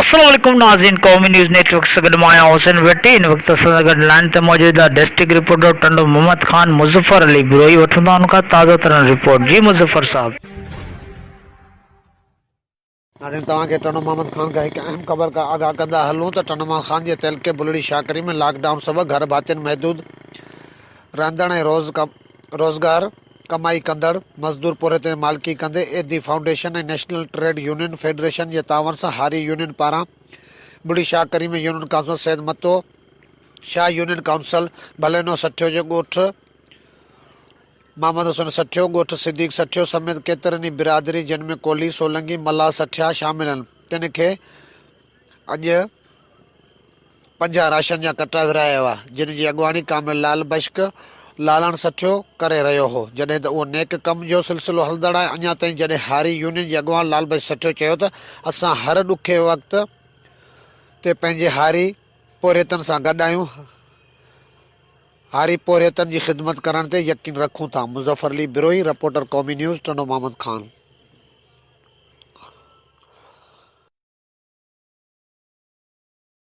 अस्सलाम वालेकुम नाज़रीन, कौमी न्यूज़ नेटवर्क से गडमाया हुसैन वेटी इन वक्त सदर लाइन ते मौजूद डिस्ट्रिक्ट रिपोर्टर टंडो मोहम्मद खान मुजफ्फर अली बिरोई वठंदा उनका ताज़ा तरीन रिपोर्ट। जी मुजफ्फर साहब। नाज़रीन तव्हांखे टनो मोहम्मद खान का हिकु अहम ख़बर का आगाह कंदा हलूं त टनो मोहम्मद खान जे तहलके बुलड़ी शाकरी में लॉकडाउन सबबि घर भातियुनि महदूद रहंदड़ ऐं रोज़गार कमाई कंदड़ मज़दूर पूरे ते मालिकी कंदे एदी फाउंडेशन ऐं नेशनल ट्रेड यूनियन फेडरेशन जे तावन सां हारी यूनियन पारां बुड़ी शाकरी में यूनियन काउंसिल सैद मतो शाह यूनियन काउंसिल भलेनो सठियो जो ॻोठ मोहम्मद हुसैन सठियो ॻोठ सिद्दीक सठियो समेत केतिरनि ई बिरादरी जिन में कोली सोलंगी मल्ला सठिया शामिल आहिनि। तिन खे अॼु 50 राशन जा कट्टा विराया हुआ जिन जी अॻुवाणी कामिल लाल बश्क लालण सठियो करे रहियो हो, जॾहिं त उहो नेक कम जो सिलसिलो हलंदड़ आहे। अञा ताईं जॾहिं हारी यूनियन जे अॻुवान लाल बश्क सठियो चयो त असां हर ॾुखे वक़्त ते पंहिंजे हारी पोरियतनि सां गॾु आहियूं, हारी पोरियतनि जी ख़िदमत करण ते यकीन रखूं था। मुज़फ़र अली बिरोई, रिपोर्टर, क़ौमी न्यूज़, टनो मोहम्मद खान।